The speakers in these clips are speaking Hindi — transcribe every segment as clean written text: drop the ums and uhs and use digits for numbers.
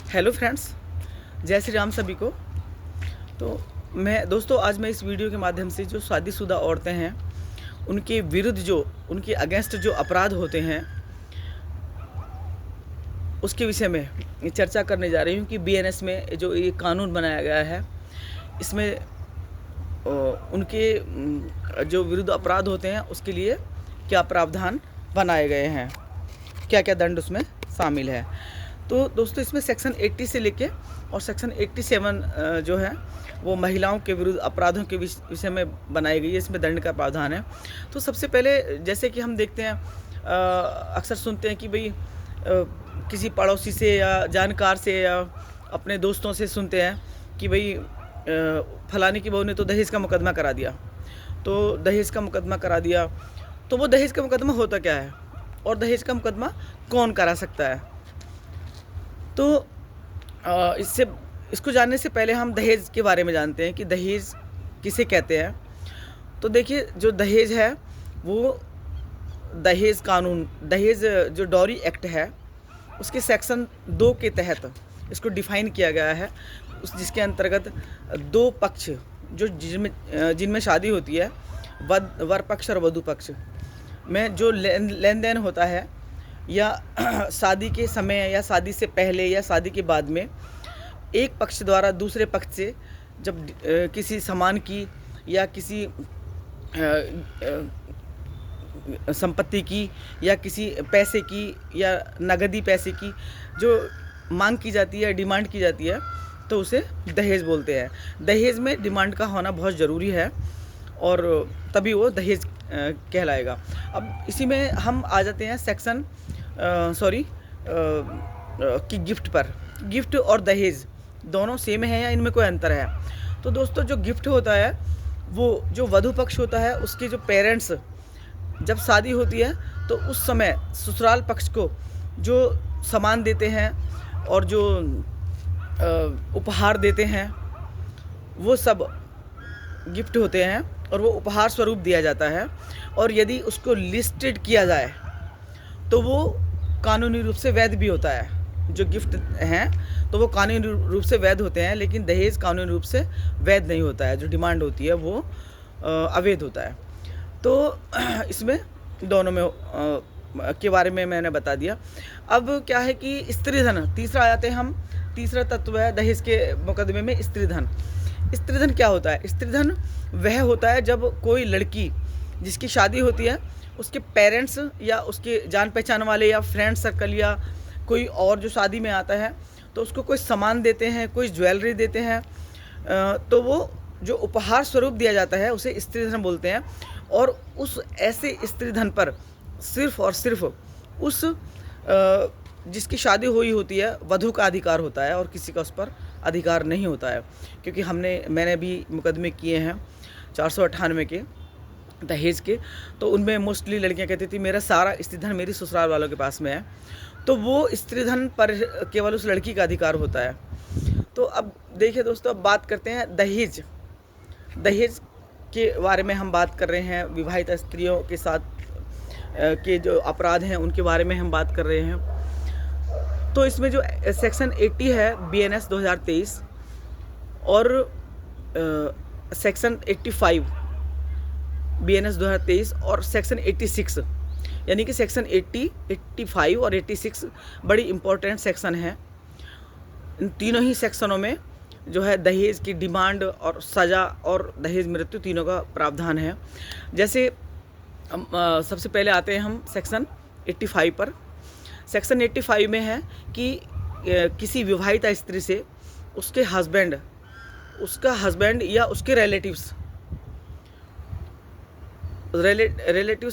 हेलो फ्रेंड्स, जय श्री राम सभी को। तो दोस्तों आज मैं इस वीडियो के माध्यम से जो शादीशुदा औरतें हैं उनके विरुद्ध उनके अगेंस्ट जो अपराध होते हैं उसके विषय में चर्चा करने जा रही हूँ कि बीएनएस में जो ये कानून बनाया गया है इसमें उनके जो विरुद्ध अपराध होते हैं उसके लिए क्या प्रावधान बनाए गए हैं, क्या क्या दंड उसमें शामिल है। तो दोस्तों इसमें सेक्शन 80 से लेके और सेक्शन 87 जो है वो महिलाओं के विरुद्ध अपराधों के विषय में बनाई गई है। इसमें दंड का प्रावधान है। तो सबसे पहले जैसे कि हम देखते हैं, अक्सर सुनते हैं कि भाई किसी पड़ोसी से या जानकार से या अपने दोस्तों से सुनते हैं कि भाई फलाने की बहू ने तो दहेज का मुकदमा करा दिया। तो दहेज का मुकदमा करा दिया, तो वो दहेज का मुकदमा होता क्या है और दहेज का मुकदमा कौन करा सकता है। तो इसको जानने से पहले हम दहेज के बारे में जानते हैं कि दहेज किसे कहते हैं। तो देखिए, जो दहेज है वो दहेज कानून, दहेज जो डॉरी एक्ट है उसके सेक्शन 2 के तहत इसको डिफ़ाइन किया गया है। जिसके अंतर्गत दो पक्ष जिनमें शादी होती है, वर पक्ष और वधू पक्ष में जो लेन देन होता है या शादी के समय या शादी से पहले या शादी के बाद में एक पक्ष द्वारा दूसरे पक्ष से जब किसी सामान की या किसी संपत्ति की या किसी पैसे की या नगदी पैसे की जो मांग की जाती है, डिमांड की जाती है, तो उसे दहेज बोलते हैं। दहेज में डिमांड का होना बहुत ज़रूरी है और तभी वो दहेज कहलाएगा। अब इसी में हम आ जाते हैं सेक्शन कि गिफ्ट पर। गिफ्ट और दहेज दोनों सेम है या इनमें कोई अंतर है। तो दोस्तों जो गिफ्ट होता है वो जो वधू पक्ष होता है उसके जो पेरेंट्स जब शादी होती है तो उस समय ससुराल पक्ष को जो सामान देते हैं और जो उपहार देते हैं वो सब गिफ्ट होते हैं और वो उपहार स्वरूप दिया जाता है। और यदि उसको लिस्टेड किया जाए तो वो कानूनी रूप से वैध भी होता है। जो गिफ्ट हैं तो वो कानूनी रूप से वैध होते हैं, लेकिन दहेज कानूनी रूप से वैध नहीं होता है। जो डिमांड होती है वो अवैध होता है। तो इसमें दोनों में के बारे में मैंने बता दिया। अब क्या है कि स्त्रीधन, तीसरा आ जाते हैं हम। तीसरा तत्व है दहेज के मुकदमे में स्त्रीधन। स्त्रीधन क्या होता है? स्त्रीधन वह होता है जब कोई लड़की जिसकी शादी होती है उसके पेरेंट्स या उसके जान पहचान वाले या फ्रेंड सर्कल या कोई और जो शादी में आता है तो उसको कोई सामान देते हैं, कोई ज्वेलरी देते हैं, तो वो जो उपहार स्वरूप दिया जाता है उसे स्त्रीधन बोलते हैं। और उस ऐसे स्त्रीधन पर सिर्फ और सिर्फ उस जिसकी शादी हुई होती है वधू का अधिकार होता है और किसी का उस पर अधिकार नहीं होता है। क्योंकि मैंने भी मुकदमे किए हैं 498 के दहेज के, तो उनमें मोस्टली लड़कियां कहती थी मेरा सारा स्त्रीधन मेरी ससुराल वालों के पास में है। तो वो स्त्रीधन पर केवल उस लड़की का अधिकार होता है। तो अब देखिए दोस्तों, अब बात करते हैं दहेज के बारे में हम बात कर रहे हैं। विवाहित स्त्रियों के साथ के जो अपराध हैं उनके बारे में हम बात कर रहे हैं। तो इसमें जो सेक्शन 80 है बीएनएस 2023 और सेक्शन 85 बीएनएस 2023 और सेक्शन 86, यानी कि सेक्शन 80, 85 और 86 बड़ी इम्पोर्टेंट सेक्शन है। इन तीनों ही सेक्शनों में जो है दहेज की डिमांड और सज़ा और दहेज मृत्यु तीनों का प्रावधान है। जैसे सबसे पहले आते हैं हम सेक्शन 85 पर। सेक्शन 85 में है कि किसी विवाहित स्त्री से उसका हस्बैंड या उसके रिलेटिव्स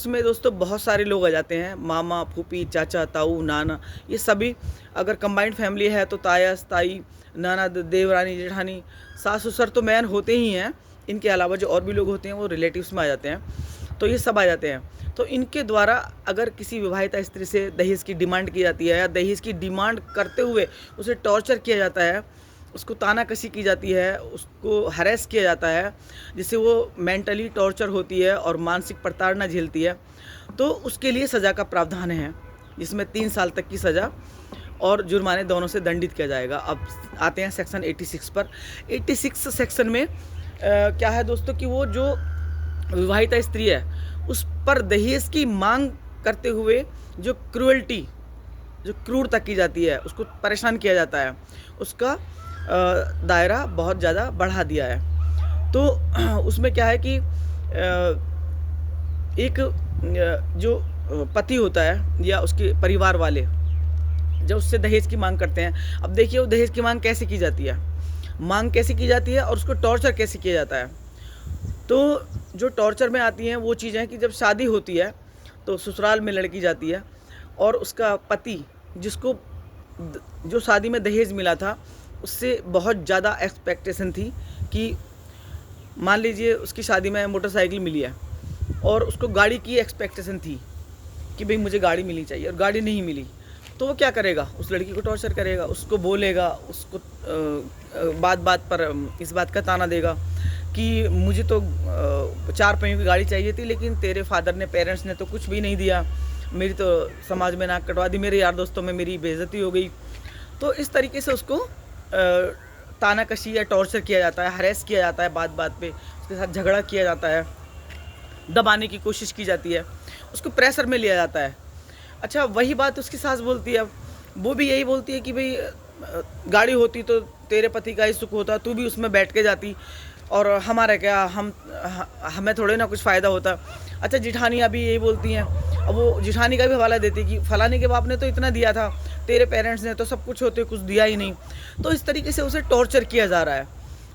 में दोस्तों बहुत सारे लोग आ जाते हैं। मामा, फूफी, चाचा, ताऊ, नाना, ये सभी अगर कंबाइंड फैमिली है तो ताया, ताई, नाना, देवरानी, जेठानी, सास ससुर तो मैन होते ही हैं। इनके अलावा जो और भी लोग होते हैं वो रिलेटिव्स में आ जाते हैं। तो ये सब आ जाते हैं। तो इनके द्वारा अगर किसी विवाहिता स्त्री से दहेज की डिमांड की जाती है या दहेज की डिमांड करते हुए उसे टॉर्चर किया जाता है, उसको तानाकशी की जाती है, उसको हरेस किया जाता है, जिससे वो मेंटली टॉर्चर होती है और मानसिक प्रताड़ना झेलती है, तो उसके लिए सज़ा का प्रावधान है, जिसमें 3 साल तक की सज़ा और जुर्माने दोनों से दंडित किया जाएगा। अब आते हैं सेक्शन 86 पर। 86 सेक्शन में क्या है दोस्तों कि वो जो विवाहिता स्त्री है उस पर दहेज की मांग करते हुए जो क्रूरता की जाती है, उसको परेशान किया जाता है, उसका दायरा बहुत ज़्यादा बढ़ा दिया है। तो उसमें क्या है कि एक जो पति होता है या उसके परिवार वाले जब उससे दहेज की मांग करते हैं, अब देखिए वो दहेज की मांग कैसे की जाती है, और उसको टॉर्चर कैसे किया जाता है। तो जो टॉर्चर में आती हैं वो चीज़ें हैं कि जब शादी होती है तो ससुराल में लड़की जाती है और उसका पति जिसको जो शादी में दहेज मिला था उससे बहुत ज़्यादा एक्सपेक्टेशन थी कि मान लीजिए उसकी शादी में मोटरसाइकिल मिली है और उसको गाड़ी की एक्सपेक्टेशन थी कि भाई मुझे गाड़ी मिलनी चाहिए, और गाड़ी नहीं मिली तो वो क्या करेगा, उस लड़की को टॉर्चर करेगा, उसको बोलेगा, उसको बात बात पर इस बात का ताना देगा कि मुझे तो 4 पहियों की गाड़ी चाहिए थी लेकिन तेरे फादर ने, पेरेंट्स ने तो कुछ भी नहीं दिया, मेरी तो समाज में नाक कटवा दी, मेरे यार दोस्तों में मेरी बेइज्जती हो गई। तो इस तरीके से उसको तानाकशी या टॉर्चर किया जाता है, हरेस किया जाता है, बात बात पे उसके साथ झगड़ा किया जाता है, दबाने की कोशिश की जाती है, उसको प्रेशर में लिया जाता है। अच्छा, वही बात उसकी सास बोलती है, वो भी यही बोलती है कि भाई गाड़ी होती तो तेरे पति का ही सुख होता, तू भी उसमें बैठ के जाती और हमारा क्या, हमें थोड़े ना कुछ फ़ायदा होता। अच्छा, जिठानियाँ भी यही बोलती हैं, अब वो जिठानी का भी हवाला देती कि फलाने के बाप ने तो इतना दिया था, तेरे पेरेंट्स ने तो सब कुछ होते कुछ दिया ही नहीं। तो इस तरीके से उसे टॉर्चर किया जा रहा है।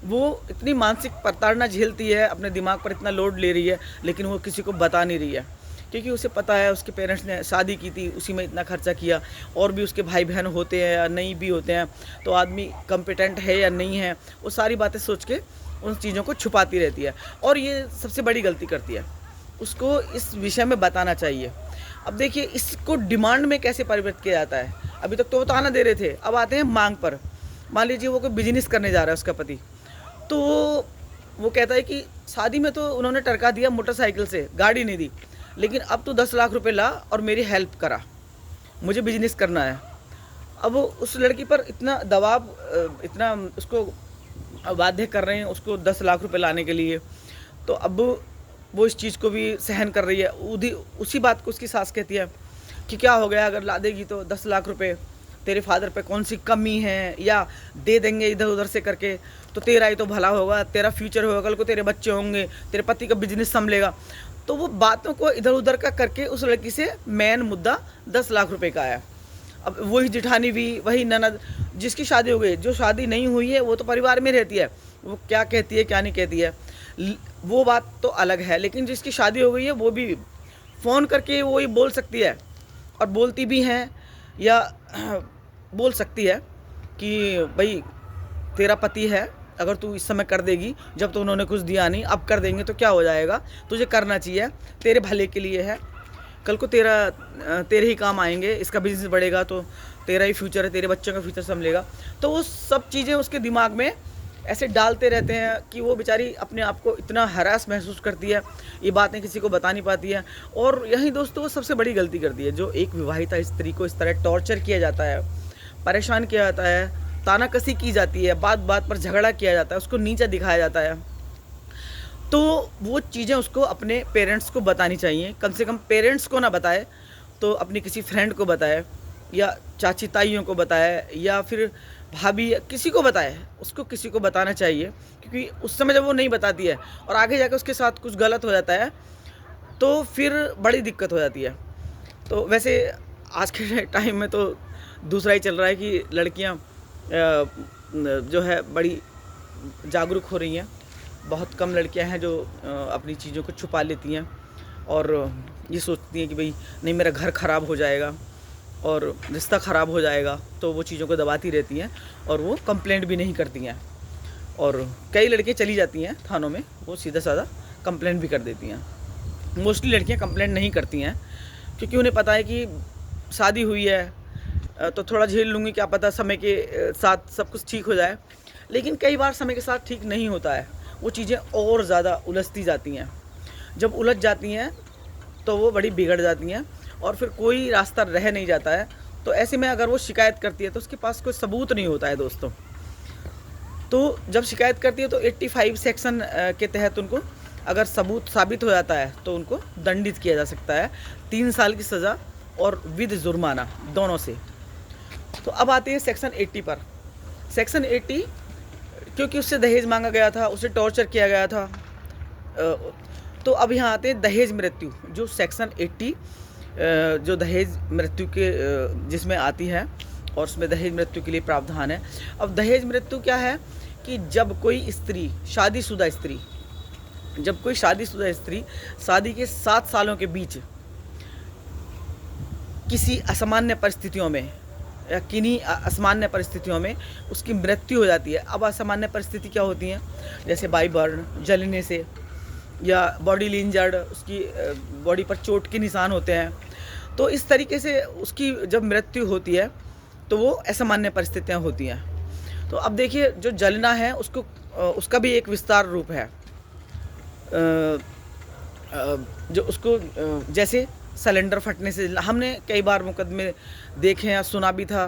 वो इतनी मानसिक प्रताड़ना झेलती है, अपने दिमाग पर इतना लोड ले रही है, लेकिन वो किसी को बता नहीं रही है क्योंकि उसे पता है उसके पेरेंट्स ने शादी की थी, उसी में इतना खर्चा किया, और भी उसके भाई बहन होते हैं या नहीं भी होते हैं, तो आदमी कॉम्पिटेंट है या नहीं है, वो सारी बातें सोच के उन चीज़ों को छुपाती रहती है और ये सबसे बड़ी गलती करती है। उसको इस विषय में बताना चाहिए। अब देखिए इसको डिमांड में कैसे परिवर्तित किया जाता है। अभी तक तो वो ताना दे रहे थे, अब आते हैं मांग पर। मान लीजिए वो कोई बिजनेस करने जा रहा है उसका पति, तो वो कहता है कि शादी में तो उन्होंने टरका दिया मोटरसाइकिल से, गाड़ी नहीं दी, लेकिन अब तो 10 लाख रुपए ला और मेरी हेल्प करा, मुझे बिजनेस करना है। अब उस लड़की पर इतना दबाव, इतना उसको बाध्य कर रहे हैं उसको 10 लाख रुपए लाने के लिए, तो अब वो इस चीज़ को भी सहन कर रही है। उसी बात को उसकी सास कहती है कि क्या हो गया, अगर ला देगी तो 10 लाख रुपए, तेरे फादर पे कौन सी कमी है, या दे देंगे इधर उधर से करके तो तेरा ही तो भला होगा, तेरा फ्यूचर होगा, कल को तेरे बच्चे होंगे, तेरे पति का बिजनेस संभलेगा। तो वो बातों को इधर उधर का करके उस लड़की से मेन मुद्दा 10 लाख रुपए का आया। अब वही जिठानी भी, वही ननद जिसकी शादी हो गई, जो शादी नहीं हुई है वो तो परिवार में रहती है, वो क्या कहती है क्या नहीं कहती है वो बात तो अलग है, लेकिन जिसकी शादी हो गई है वो भी फ़ोन करके वो ही बोल सकती है, और बोलती भी हैं या बोल सकती है कि भाई तेरा पति है, अगर तू इस समय कर देगी, जब तो उन्होंने कुछ दिया नहीं, अब कर देंगे तो क्या हो जाएगा, तुझे करना चाहिए, तेरे भले के लिए है, कल को तेरे ही काम आएंगे, इसका बिजनेस बढ़ेगा तो तेरा ही फ्यूचर है, तेरे बच्चों का फ्यूचर संभलेगा। तो वो सब चीज़ें उसके दिमाग में ऐसे डालते रहते हैं कि वो बेचारी अपने आप को इतना हरास महसूस करती है, ये बातें किसी को बता नहीं पाती है। और यही दोस्तों वो सबसे बड़ी गलती करती है, जो एक विवाहिता स्त्री को इस तरह टॉर्चर किया जाता है, परेशान किया जाता है, तानाकसी की जाती है, बात बात पर झगड़ा किया जाता है, उसको नीचा दिखाया जाता है। तो वो चीज़ें उसको अपने पेरेंट्स को बतानी चाहिए, कम से कम पेरेंट्स को ना बताए तो अपनी किसी फ्रेंड को बताए, या चाची ताइयों को बताए, या फिर भाभी, किसी को बताए, उसको किसी को बताना चाहिए, क्योंकि उस समय जब वो नहीं बताती है और आगे जाकर उसके साथ कुछ गलत हो जाता है तो फिर बड़ी दिक्कत हो जाती है। तो वैसे आज के टाइम में तो दूसरा ही चल रहा है कि लड़कियां जो है बड़ी जागरूक हो रही हैं, बहुत कम लड़कियां हैं जो अपनी चीज़ों को छुपा लेती हैं और ये सोचती हैं कि भाई नहीं मेरा घर ख़राब हो जाएगा और रिश्ता ख़राब हो जाएगा, तो वो चीज़ों को दबाती रहती हैं और वो कंप्लेंट भी नहीं करती हैं। और कई लड़कियां चली जाती हैं थानों में, वो सीधा साधा कंप्लेंट भी कर देती हैं। मोस्टली लड़कियां कंप्लेंट नहीं करती हैं क्योंकि उन्हें पता है कि शादी हुई है तो थोड़ा झेल लूँगी, क्या पता समय के साथ सब कुछ ठीक हो जाए। लेकिन कई बार समय के साथ ठीक नहीं होता है, वो चीज़ें और ज़्यादा उलझती जाती हैं। जब उलझ जाती हैं तो वो बड़ी बिगड़ जाती हैं और फिर कोई रास्ता रह नहीं जाता है, तो ऐसे में अगर वो शिकायत करती है तो उसके पास कोई सबूत नहीं होता है दोस्तों। तो जब शिकायत करती है तो 85 सेक्शन के तहत उनको अगर सबूत साबित हो जाता है तो उनको दंडित किया जा सकता है 3 साल की सज़ा और विद जुर्माना दोनों से। तो अब आते हैं सेक्शन 80 पर। सेक्शन 80 क्योंकि उससे दहेज मांगा गया था, उसे टॉर्चर किया गया था, तो अब यहाँ आते हैं दहेज मृत्यु, जो सेक्शन 80 जो दहेज मृत्यु के जिसमें आती है और उसमें दहेज मृत्यु के लिए प्रावधान है। अब दहेज मृत्यु क्या है कि जब कोई स्त्री शादीशुदा स्त्री शादी के 7 सालों के बीच किसी असामान्य परिस्थितियों में या किन्हीं असामान्य परिस्थितियों में उसकी मृत्यु हो जाती है। अब असामान्य परिस्थिति क्या होती हैं, जैसे बाई बर्न, जलने से, या बॉडीली इंजर्ड, उसकी बॉडी पर चोट के निशान होते हैं। तो इस तरीके से उसकी जब मृत्यु होती है तो वो असामान्य परिस्थितियाँ होती हैं। तो अब देखिए जो जलना है उसको उसका भी एक विस्तार रूप है, जो उसको जैसे सिलेंडर फटने से हमने कई बार मुकदमे देखे हैं, सुना भी था।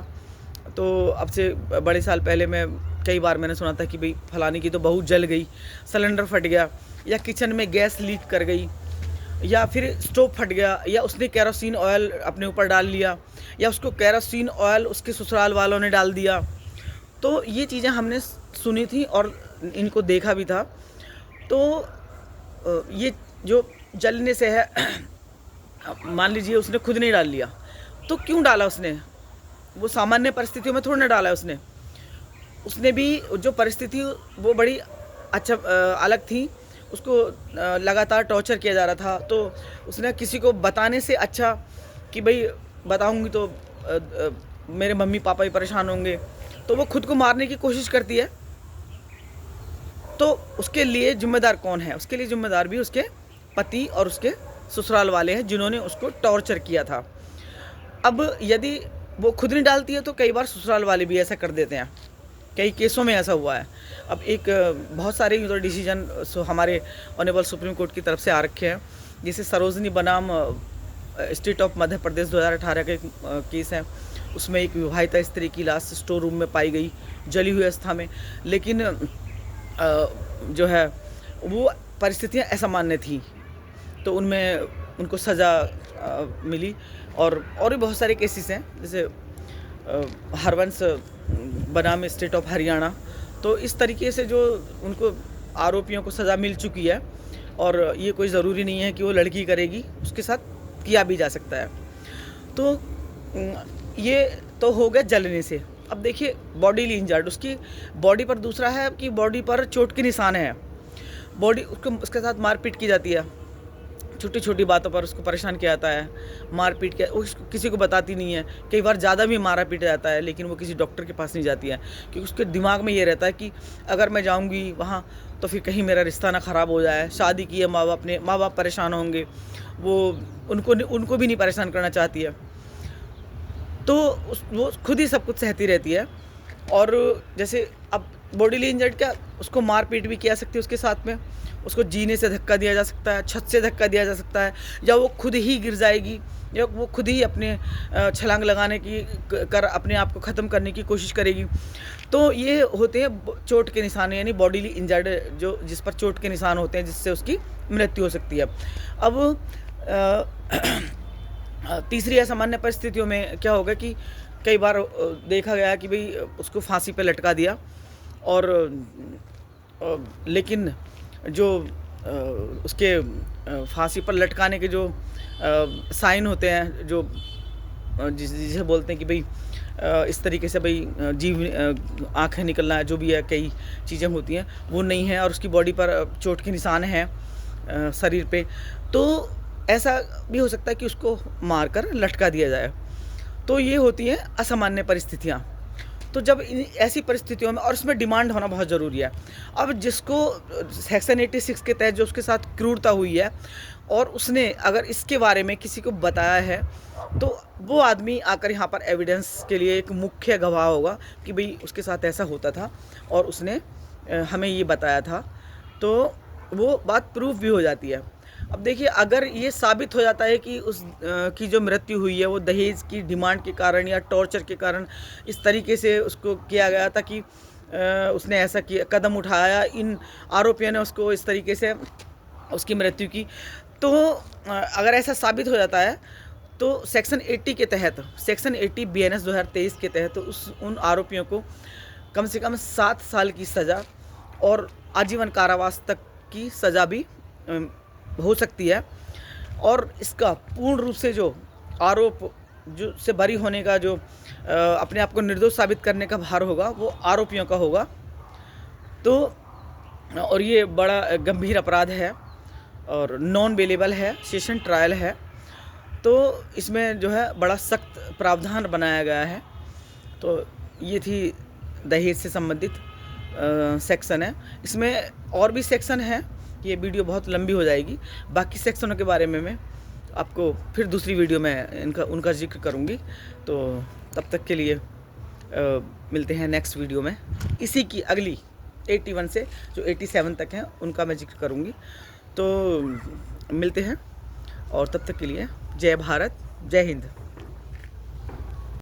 तो अब से बड़े साल पहले मैं कई बार मैंने सुना था कि भाई फलाने की तो बहू जल गई, सिलेंडर फट गया, या किचन में गैस लीक कर गई, या फिर स्टोव फट गया, या उसने केरोसिन ऑयल अपने ऊपर डाल लिया, या उसको केरोसिन ऑयल उसके ससुराल वालों ने डाल दिया। तो ये चीज़ें हमने सुनी थी और इनको देखा भी था। तो ये जो जलने से है, मान लीजिए उसने खुद नहीं डाल लिया, तो क्यों डाला उसने? वो सामान्य परिस्थितियों में थोड़ा ना डाला उसने भी जो परिस्थिति वो बड़ी अच्छा अलग थी, उसको लगातार टॉर्चर किया जा रहा था। तो उसने किसी को बताने से अच्छा कि भाई बताऊंगी तो मेरे मम्मी पापा ही परेशान होंगे, तो वो खुद को मारने की कोशिश करती है। तो उसके लिए जिम्मेदार कौन है? उसके लिए जिम्मेदार भी उसके पति और उसके ससुराल वाले हैं जिन्होंने उसको टॉर्चर किया था। अब यदि वो खुद नहीं डालती है तो कई बार ससुराल वाले भी ऐसा कर देते हैं, कई केसों में ऐसा हुआ है। अब एक बहुत सारे तो डिसीजन हमारे ऑनरेबल सुप्रीम कोर्ट की तरफ से आ रखे हैं, जैसे सरोजनी बनाम स्टेट ऑफ मध्य प्रदेश 2018 का एक केस है। उसमें एक विवाहिता स्त्री की लाश स्टोर रूम में पाई गई जली हुई अवस्था में, लेकिन जो है वो परिस्थितियाँ असामान्य थी, तो उनमें उनको सज़ा मिली। और भी बहुत सारे केसेस हैं, जैसे हरवंश बनाम स्टेट ऑफ हरियाणा। तो इस तरीके से जो उनको आरोपियों को सज़ा मिल चुकी है, और ये कोई ज़रूरी नहीं है कि वो लड़की करेगी, उसके साथ किया भी जा सकता है। तो ये तो हो गया जलने से। अब देखिए बॉडीली इंजर्ड, उसकी बॉडी पर दूसरा है कि बॉडी पर चोट के निशान है, बॉडी उसके साथ मारपीट की जाती है, छोटी छोटी बातों पर उसको परेशान किया जाता है, मारपीट किया, उसको किसी को बताती नहीं है। कई बार ज़्यादा भी मारा पीटा जाता है, लेकिन वो किसी डॉक्टर के पास नहीं जाती है, क्योंकि उसके दिमाग में ये रहता है कि अगर मैं जाऊंगी वहाँ तो फिर कहीं मेरा रिश्ता ना ख़राब हो जाए, शादी किए माँ बाप परेशान होंगे, वो उनको भी नहीं परेशान करना चाहती है। तो वो खुद ही सब कुछ सहती रहती है। और जैसे अब बॉडीली इंजर्ड क्या, उसको मारपीट भी किया सकती है, उसके साथ में उसको जीने से धक्का दिया जा सकता है, छत से धक्का दिया जा सकता है, या वो खुद ही गिर जाएगी, या वो खुद ही अपने छलांग लगाने की कर अपने आप को ख़त्म करने की कोशिश करेगी। तो ये होते हैं चोट के निशान, यानी बॉडीली इंजर्ड, जो जिस पर चोट के निशान होते हैं जिससे उसकी मृत्यु हो सकती है। अब तीसरी असामान्य परिस्थितियों में क्या होगा कि कई बार देखा गया कि भाई उसको फांसी पे लटका दिया, और लेकिन जो उसके फांसी पर लटकाने के जो साइन होते हैं, जो जिसे बोलते हैं कि भाई इस तरीके से भाई जीव आँखें निकलना है, जो भी है, कई चीज़ें होती हैं, वो नहीं है, और उसकी बॉडी पर चोट के निशान हैं शरीर पे। तो ऐसा भी हो सकता है कि उसको मारकर लटका दिया जाए। तो ये होती हैं असामान्य परिस्थितियाँ। तो जब ऐसी परिस्थितियों में, और उसमें डिमांड होना बहुत ज़रूरी है। अब जिसको सेक्शन 86 के तहत जो उसके साथ क्रूरता हुई है, और उसने अगर इसके बारे में किसी को बताया है, तो वो आदमी आकर यहाँ पर एविडेंस के लिए एक मुख्य गवाह होगा कि भाई उसके साथ ऐसा होता था और उसने हमें ये बताया था। तो वो बात प्रूफ भी हो जाती है। अब देखिए, अगर ये साबित हो जाता है कि उस की जो मृत्यु हुई है वो दहेज की डिमांड के कारण या टॉर्चर के कारण इस तरीके से उसको किया गया था कि उसने ऐसा किया, कदम उठाया, इन आरोपियों ने उसको इस तरीके से उसकी मृत्यु की, तो अगर ऐसा साबित हो जाता है तो सेक्शन 80 के तहत, सेक्शन 80 BNS 2023 के तहत उन आरोपियों को कम से कम 7 साल की सज़ा और आजीवन कारावास तक की सज़ा भी हो सकती है। और इसका पूर्ण रूप से जो आरोप जो से बरी होने का, जो अपने आप को निर्दोष साबित करने का भार होगा, वो आरोपियों का होगा। तो और ये बड़ा गंभीर अपराध है और नॉन बेलेबल है, सेशन ट्रायल है, तो इसमें जो है बड़ा सख्त प्रावधान बनाया गया है। तो ये थी दहेज से संबंधित सेक्शन है। इसमें और भी सेक्शन है, ये वीडियो बहुत लंबी हो जाएगी। बाकी सेक्शनों के बारे में मैं आपको फिर दूसरी वीडियो में उनका जिक्र करूँगी। तो तब तक के लिए मिलते हैं नेक्स्ट वीडियो में। इसी की अगली 81 से जो 87 तक हैं उनका मैं जिक्र करूँगी। तो मिलते हैं, और तब तक के लिए जय भारत, जय हिंद।